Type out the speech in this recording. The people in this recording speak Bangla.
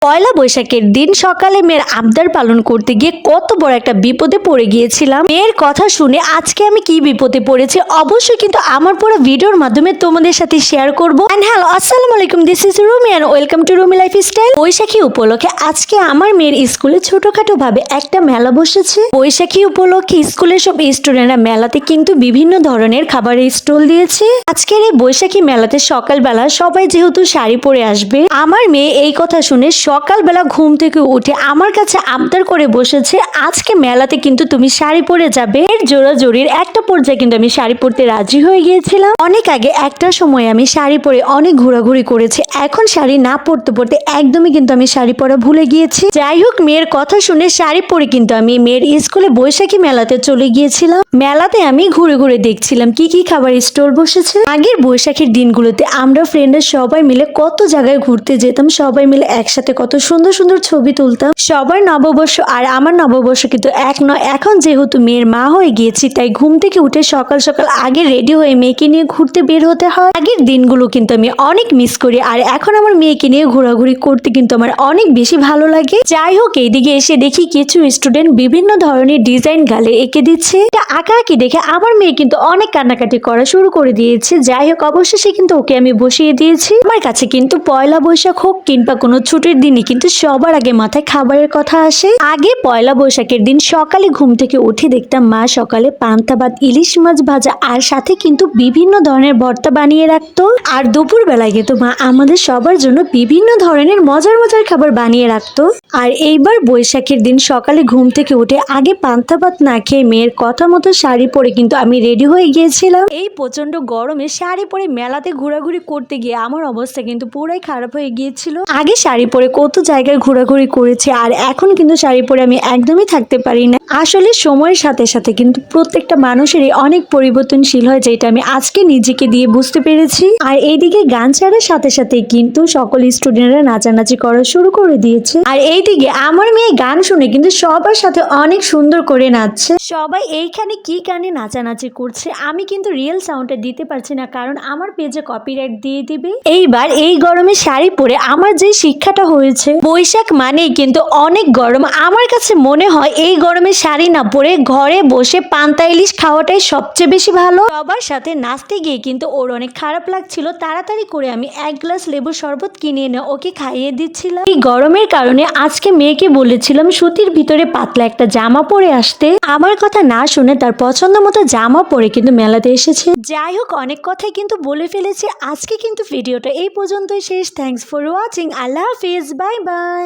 পয়লা বৈশাখের দিন সকালে মেয়ের আবদার পালন করতে গিয়ে কত বড় একটা বিপদে পড়ে গিয়েছিলাম। মেয়ের কথা শুনে আজকে আমি কি বিপদে পড়েছি অবশ্যই কিন্তু আমার পুরো ভিডিওর মাধ্যমে তোমাদের সাথে শেয়ার করবো। এন্ড হ্যালো, আসসালামু আলাইকুম, this is Rumi and welcome to Rumi lifestyle. Boishakhi উপলক্ষে আজকে আমার মেয়ের স্কুলে ছোটখাটো ভাবে একটা মেলা বসেছে। বৈশাখী উপলক্ষে স্কুলের সব স্টুডেন্টরা মেলাতে কিন্তু বিভিন্ন ধরনের খাবারের স্টল দিয়েছে। আজকের এই বৈশাখী মেলাতে সকালবেলা সবাই যেহেতু শাড়ি পরে আসবে, আমার মেয়ে এই কথা শুনে সকালবেলা ঘুম থেকে উঠে আমার কাছে আবদার করে বসেছে আজকে মেলাতে কিন্তু তুমি শাড়ি পরে যাবে। এর জোরাজোরির একটা পর্যায়ে কিন্তু আমি শাড়ি পরতে রাজি হয়ে গিয়েছিলাম। অনেক আগে একটা সময় আমি শাড়ি পরে অনেক ঘোরাঘুরি করেছি, এখন শাড়ি না পরতে পরতে একদমই কিন্তু আমি শাড়ি পরা ভুলে গিয়েছি। যাই হোক, মেয়ের কথা শুনে শাড়ি পরে কিন্তু আমি মেয়ের স্কুলে বৈশাখী মেলাতে চলে গিয়েছিলাম। মেলাতে আমি ঘুরে ঘুরে দেখছিলাম কি কি খাবার স্টল বসেছে। আগের বৈশাখীর দিনগুলোতে আমরা ফ্রেন্ডরা সবাই মিলে কত জায়গায় ঘুরতে যেতাম, সবাই মিলে একসাথে কত সুন্দর সুন্দর ছবি তুলতাম। সবার নববর্ষ আর আমার নববর্ষ কিন্তু এক নয়। এখন যেহেতু মেয়ের মা হয়ে গিয়েছি, তাই ঘুম থেকে উঠে সকাল সকাল আগে রেডি হয়ে মেয়েকে নিয়ে ঘুরতে বের হতে হয়। আগের দিনগুলো কিন্তু আমি অনেক মিস করি, আর এখন আমার মেয়েকে নিয়ে ঘোরাঘুরি করতে কিন্তু আমার অনেক বেশি ভালো লাগে। যাই হোক, এইদিকে এসে দেখি কিছু স্টুডেন্ট বিভিন্ন ধরনের ডিজাইন গালে এঁকে দিচ্ছে। আঁকা আঁকি দেখে আমার মেয়ে কিন্তু অনেক কান্নাকাটি করা শুরু করে দিয়েছে। যাই হোক, অবশেষে কিন্তু ওকে আমি বসিয়ে দিয়েছি। আমার কাছে কিন্তু পয়লা বৈশাখ হোক কিংবা কোনো ছুটির দিনই কিন্তু সবার আগে মাথায় খাবারের কথা আসে। আগে পয়লা বৈশাখের দিন সকালে ঘুম থেকে উঠে দেখতাম মা সকালে পান্তা ভাত, ইলিশ মাছ ভাজা আর সাথে কিন্তু বিভিন্ন ধরনের ভর্তা বানিয়ে রাখতো। আর দুপুর বেলায় কিন্তু মা আমাদের সবার জন্য বিভিন্ন ধরনের মজার মজার খাবার বানিয়ে রাখতো। আর এইবার বৈশাখের দিন সকালে ঘুম থেকে উঠে আগে পান্তা ভাত না খেয়ে মেয়ের কথা মতো শাড়ি পরে কিন্তু আমি রেডি হয়ে গিয়েছিলাম। এই প্রচন্ড গরমে শাড়ি পরে মেলাতে ঘোরাঘুরি করতে গিয়ে আমার অবস্থা কিন্তু পুরাই খারাপ হয়ে গিয়েছিল। আগে শাড়ি পরে কত জায়গায় ঘোরাঘুরি করেছি, আর এখন কিন্তু শাড়ি পরে আমি একদমই থাকতে পারি না। আসলে সময়ের সাথে সাথে কিন্তু প্রত্যেকটা মানুষেরই অনেক পরিবর্তনশীল হয়, যেটা আমি আজকে নিজেকে দিয়ে বুঝতে পেরেছি। আর এইদিকে গান ছাড়ার সাথে সাথে কিন্তু সকল স্টুডেন্টরা নাচানাচি করা শুরু করে দিয়েছে। আর এইদিকে আমার মেয়ে গান শুনে কিন্তু সবার সাথে অনেক সুন্দর করে নাচছে। সবাই এইখানে কি গানে নাচানাচি করছে আমি কিন্তু রিয়েল সাউন্ডটা দিতে পারছি না, কারণ আমার পেজে কপিরাইট দিয়ে দিবে। এইবার এই গরমে শাড়ি পরে আমার যে শিক্ষাটা হয়েছে, বৈশাখ মানেই কিন্তু অনেক গরম। আমার কাছে মনে হয় এই গরমে শাড়ি না পরে ঘরে বসে পান্তা ইলিশ খাওয়াটাই সবচেয়ে বেশি ভালো। সবার সাথে নাচতে গিয়ে কিন্তু ওর অনেক খারাপ লাগছিল। তাড়াতাড়ি করে আমি এক গ্লাস লেবুর শরবত কিনে এনে ওকে খাইয়ে দিচ্ছিলাম। এই গরমের কারণে আজকে মেয়েকে বলেছিলাম সুতির ভিতরে পাতলা একটা জামা পরে আসতে। আমার কথা না শুনে তার পছন্দ মতো জামা পরে কিন্তু মেলাতে এসেছে। যাই হোক, অনেক কথাই কিন্তু বলে ফেলেছি। আজকে কিন্তু ভিডিওটা এই পর্যন্তই শেষ। Thanks for watching. Allah Hafiz, bye bye.